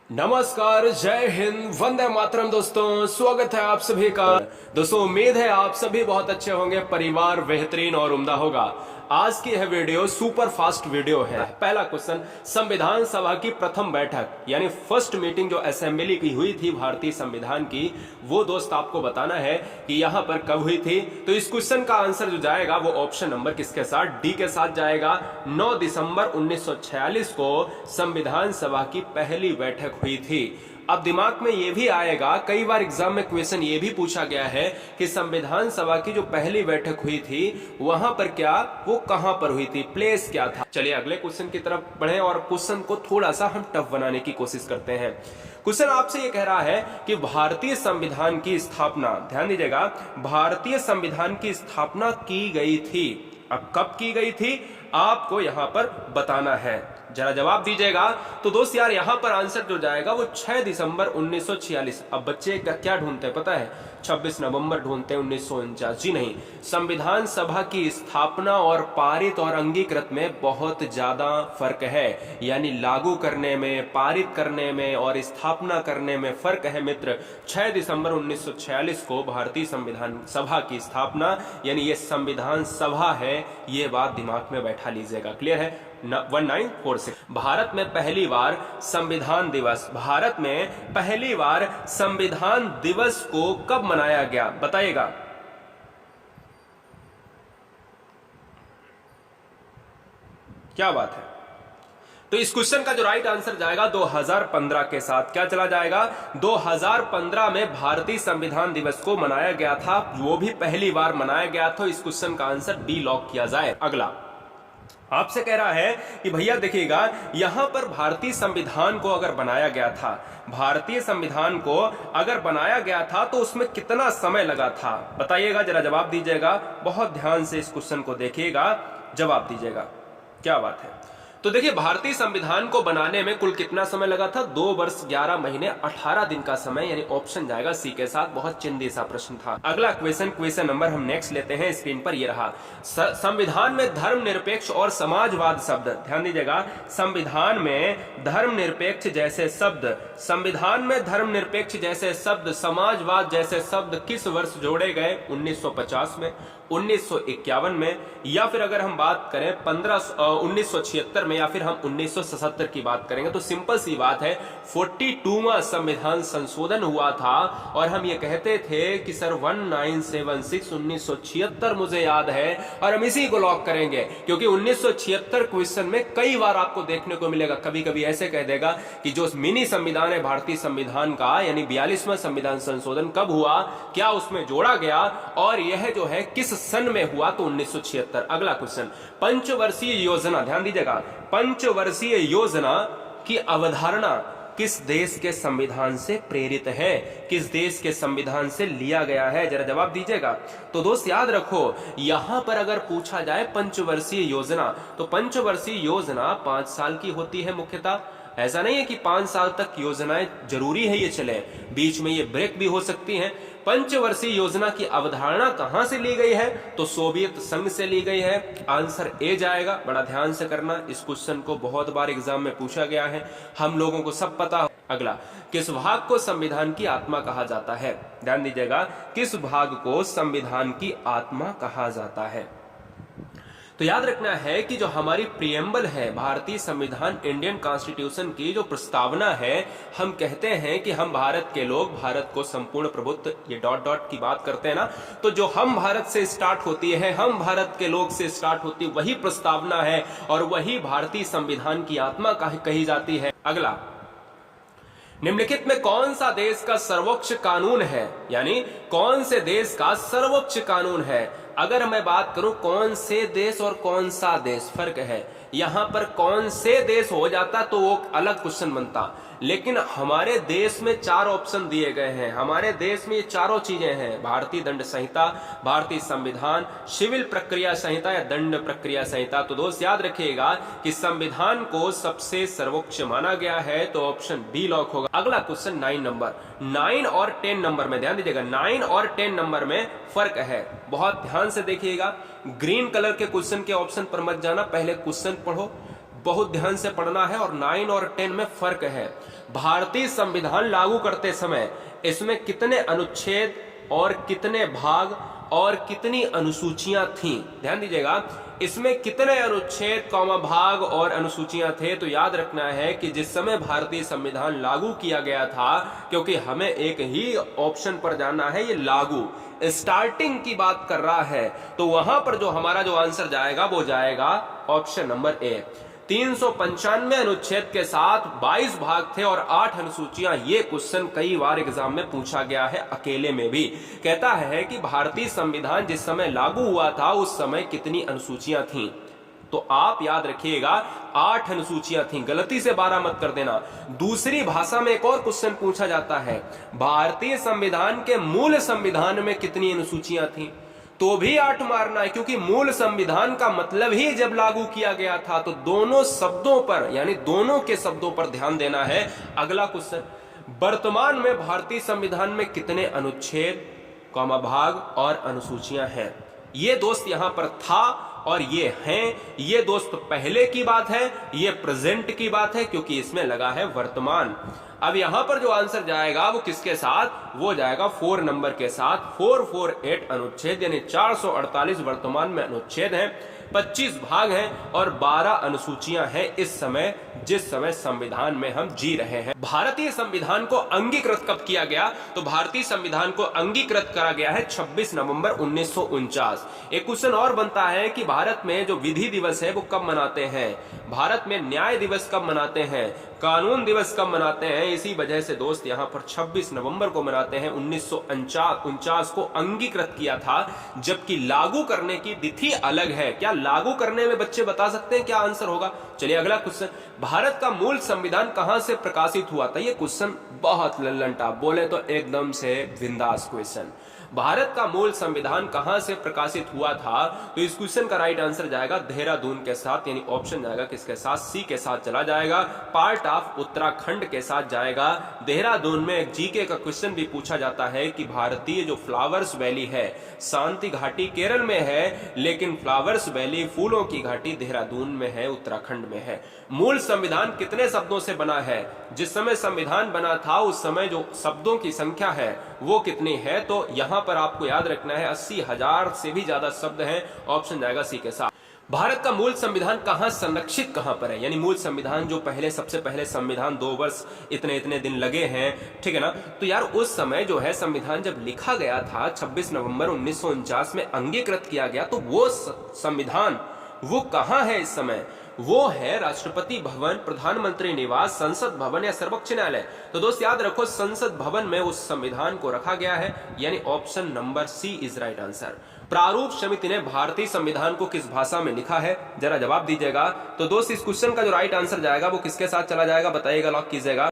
नमस्कार, जय हिंद, वंदे मातरम। दोस्तों स्वागत है आप सभी का। दोस्तों उम्मीद है आप सभी बहुत अच्छे होंगे, परिवार बेहतरीन और उम्दा होगा। आज की यह वीडियो सुपर फास्ट वीडियो है। पहला क्वेश्चन, संविधान सभा की प्रथम बैठक यानी फर्स्ट मीटिंग जो असेंबली की हुई थी भारतीय संविधान की, वो दोस्त आपको बताना है कि यहां पर कब हुई थी। तो इस क्वेश्चन का आंसर जो जाएगा वो ऑप्शन नंबर किसके साथ, डी के साथ जाएगा। 9 दिसंबर 1946 को संविधान सभा की पहली बैठक हुई थी। अब दिमाग में यह भी आएगा, कई बार एग्जाम में क्वेश्चन ये भी पूछा गया है कि संविधान सभा की जो पहली बैठक हुई थी वहां पर क्या, वो कहां पर हुई थी, प्लेस क्या था। चलिए अगले क्वेश्चन की तरफ बढ़े और क्वेश्चन को थोड़ा सा हम टफ बनाने की कोशिश करते हैं। क्वेश्चन आपसे ये कह रहा है कि भारतीय संविधान की स्थापना, ध्यान दीजिएगा, भारतीय संविधान की स्थापना की गई थी। अब कब की गई थी आपको यहां पर बताना है, जरा जवाब दीजिएगा। तो दोस्त यार यहां पर आंसर जो जाएगा वो 6 दिसंबर 1946। अब बच्चे क्या ढूंढते हैं पता है, 26 नवंबर ढूंढते हैं 1949। जी नहीं, संविधान सभा की स्थापना और पारित और अंगीकृत में बहुत ज्यादा फर्क है। यानी लागू करने में, पारित करने में और स्थापना करने में फर्क है मित्र। 6 दिसंबर 1946 को भारतीय संविधान सभा की स्थापना, यानी ये संविधान सभा है, ये बात दिमाग में बैठा लीजिएगा। क्लियर है? 1946 भारत में पहली बार संविधान दिवस, भारत में पहली बार संविधान दिवस को कब मनाया गया बताइएगा। क्या बात है। तो इस क्वेश्चन का जो राइट आंसर जाएगा 2015 के साथ। क्या चला जाएगा? 2015 में भारतीय संविधान दिवस को मनाया गया था, वो भी पहली बार मनाया गया था। इस क्वेश्चन का आंसर डी लॉक किया जाए। अगला आपसे कह रहा है कि भैया देखिएगा, यहां पर भारतीय संविधान को अगर बनाया गया था, भारतीय संविधान को अगर बनाया गया था तो उसमें कितना समय लगा था बताइएगा, जरा जवाब दीजिएगा। बहुत ध्यान से इस क्वेश्चन को देखिएगा, जवाब दीजिएगा। क्या बात है। तो देखिए, भारतीय संविधान को बनाने में कुल कितना समय लगा था? 2 वर्ष 11 महीने 18 दिन का समय, यानी ऑप्शन जाएगा सी के साथ। बहुत चिंदी सा प्रश्न था। अगला क्वेश्चन नंबर हम नेक्स्ट लेते हैं। स्क्रीन पर ये रहा। संविधान में धर्मनिरपेक्ष और समाजवाद शब्द, ध्यान दीजिएगा, संविधान में धर्मनिरपेक्ष जैसे शब्द, संविधान में धर्मनिरपेक्ष जैसे शब्द, समाजवाद जैसे शब्द किस वर्ष जोड़े गए? 1950 में, 1951 में, या फिर अगर हम बात करें 1976 में, या फिर हम 1977 की बात करेंगे। तो सिंपल सी बात है, 42वां संविधान संशोधन हुआ था और हम ये कहते थे कि सर 1976 1976 मुझे याद है, और हम इसी को लॉक करेंगे क्योंकि 1976 क्वेश्चन में कई बार आपको देखने को मिलेगा। कभी कभी ऐसे कह देगा कि जो मिनी संविधान है भारतीय संविधान का, यानी 42वां संविधान संशोधन कब हुआ, क्या उसमें जोड़ा गया, और यह जो है किस सन में हुआ? तो 1976। अगला क्वेश्चन, पंचवर्षीय योजना, ध्यान दीजिएगा, पंचवर्षीय योजना की अवधारणा किस देश के संविधान से प्रेरित है, किस देश के संविधान से लिया गया है, जरा जवाब दीजिएगा। तो दोस्त याद रखो, यहां पर अगर पूछा जाए पंचवर्षीय योजना, तो पंचवर्षीय योजना 5 साल की होती है मुख्यतः। ऐसा नहीं है कि 5 साल तक योजनाएं जरूरी है ये चले, बीच में ये ब्रेक भी हो सकती हैं। पंचवर्षीय योजना की अवधारणा कहां से ली गई है? तो सोवियत संघ से ली गई है। आंसर ए जाएगा। बड़ा ध्यान से करना, इस क्वेश्चन को बहुत बार एग्जाम में पूछा गया है, हम लोगों को सब पता। अगला, किस भाग को संविधान की आत्मा कहा जाता है? ध्यान दीजिएगा, किस भाग को संविधान की आत्मा कहा जाता है? तो याद रखना है कि जो हमारी प्रियम्बल है, भारतीय संविधान, इंडियन कॉन्स्टिट्यूशन की जो प्रस्तावना है, हम कहते हैं कि हम भारत के लोग भारत को संपूर्ण प्रभुत्व, ये डॉट डॉट की बात करते हैं ना, तो जो हम भारत से स्टार्ट होती है, हम भारत के लोग से स्टार्ट होती है, वही प्रस्तावना है और वही भारतीय संविधान की आत्मा कही जाती है। अगला, निम्नलिखित में कौन सा देश का सर्वोच्च कानून है, यानी कौन से देश का सर्वोच्च कानून है? अगर मैं बात करूं कौन से देश और कौन सा देश, फर्क है। यहां पर कौन से देश हो जाता तो वो अलग क्वेश्चन बनता, लेकिन हमारे देश में 4 ऑप्शन दिए गए हैं। हमारे देश में ये चारों चीजें हैं, भारतीय दंड संहिता, भारतीय संविधान, सिविल प्रक्रिया संहिता या दंड प्रक्रिया संहिता। तो दोस्त याद रखिएगा कि संविधान को सबसे सर्वोच्च माना गया है, तो ऑप्शन बी लॉक होगा। अगला क्वेश्चन 9 नंबर, 9 और 10 नंबर में ध्यान दीजिएगा, 9 और 10 नंबर में फर्क है, बहुत ध्यान से देखिएगा। ग्रीन कलर के क्वेश्चन के ऑप्शन पर मत जाना, पहले क्वेश्चन पढ़ो, बहुत ध्यान से पढ़ना है। और 9 और 10 में फर्क है। भारतीय संविधान लागू करते समय इसमें कितने अनुच्छेद और कितने भाग और कितनी अनुसूचियां थीं? ध्यान दीजिएगा, इसमें कितने अनुच्छेद कौमा भाग और अनुसूचियां थे। तो याद रखना है कि जिस समय भारतीय संविधान लागू किया गया था, क्योंकि हमें एक ही ऑप्शन पर जाना है, ये लागू स्टार्टिंग की बात कर रहा है, तो वहां पर जो हमारा जो आंसर जाएगा वो जाएगा ऑप्शन नंबर ए। 395 अनुच्छेद के साथ 22 भाग थे और 8 अनुसूचियां। ये क्वेश्चन कई बार एग्जाम में पूछा गया है, अकेले में भी। कहता है कि भारतीय संविधान जिस समय लागू हुआ था उस समय कितनी अनुसूचियां थीं। तो आप याद रखिएगा 8 अनुसूचियां थीं, गलती से 12 मत कर देना। दूसरी भाषा में एक और क्वेश्चन पूछा जाता है, भारतीय संविधान के मूल संविधान में कितनी अनुसूचियां थीं? तो भी 8 मारना है, क्योंकि मूल संविधान का मतलब ही जब लागू किया गया था, तो दोनों शब्दों पर यानी दोनों के शब्दों पर ध्यान देना है। अगला क्वेश्चन, वर्तमान में भारतीय संविधान में कितने अनुच्छेद कौमा भाग और अनुसूचियां हैं? ये दोस्त यहां पर था और ये हैं। ये दोस्त पहले की बात है, ये प्रेजेंट की बात है, क्योंकि इसमें लगा है वर्तमान। अब यहां पर जो आंसर जाएगा वो किसके साथ? वो जाएगा 4 नंबर के साथ। 448 अनुच्छेद यानी 448 वर्तमान में अनुच्छेद हैं, 25 भाग हैं और 12 अनुसूचियां हैं इस समय, जिस समय संविधान में हम जी रहे हैं। भारतीय संविधान को अंगीकृत कब किया गया? तो भारतीय संविधान को अंगीकृत करा गया है 26 नवंबर 1949। एक क्वेश्चन और बनता है कि भारत में जो विधि दिवस है वो कब मनाते हैं? भारत में न्याय दिवस कब मनाते हैं? कानून दिवस कब मनाते हैं? इसी वजह से दोस्त यहां पर 26 नवंबर को मनाते हैं। 1949 को अंगीकृत किया था, जबकि लागू करने की तिथि अलग है। क्या लागू करने में बच्चे बता सकते हैं क्या आंसर होगा? चलिए अगला क्वेश्चन, भारत का मूल संविधान कहां से प्रकाशित हुआ था? यह क्वेश्चन बहुत लल्लन टॉप, बोले तो एकदम से बिंदास क्वेश्चन। भारत का मूल संविधान कहां से प्रकाशित हुआ था? तो इस क्वेश्चन का राइट आंसर जाएगा देहरादून के साथ, यानी ऑप्शन जाएगा किसके साथ? सी के साथ चला जाएगा। पार्ट ऑफ उत्तराखंड के साथ जाएगा। देहरादून में एक जीके का क्वेश्चन भी पूछा जाता है कि भारतीय जो फ्लावर्स वैली है, शांति घाटी केरल में है, लेकिन फ्लावर्स वैली फूलों की घाटी देहरादून में है, उत्तराखंड में है। मूल संविधान कितने शब्दों से बना है? जिस समय संविधान बना था उस समय जो शब्दों की संख्या है वो कितनी है? तो यहां पर आपको याद रखना है 80,000 से भी ज्यादा शब्द हैं। ऑप्शन जाएगा सी के साथ। भारत का मूल संविधान कहां संरक्षित कहां पर है? यानी मूल संविधान जो पहले सबसे पहले संविधान 2 वर्ष इतने इतने दिन लगे हैं, ठीक है ना? तो यार उस समय जो है संविधान जब लिखा गया था 26 नवंबर 1949 में अंगीकृत किया गया, तो वो संविधान वो कहां है इस समय? वो है राष्ट्रपति भवन, प्रधानमंत्री निवास, संसद भवन या सर्वोच्च न्यायालय। तो दोस्त याद रखो संसद भवन में उस संविधान को रखा गया है, यानी option number C is right answer. प्रारूप समिति ने भारतीय संविधान को किस भाषा में लिखा है? जरा जवाब दीजिएगा। तो दोस्त इस क्वेश्चन का जो राइट आंसर जाएगा वो किसके साथ चला जाएगा? बताइएगा, लॉक कीजिएगा।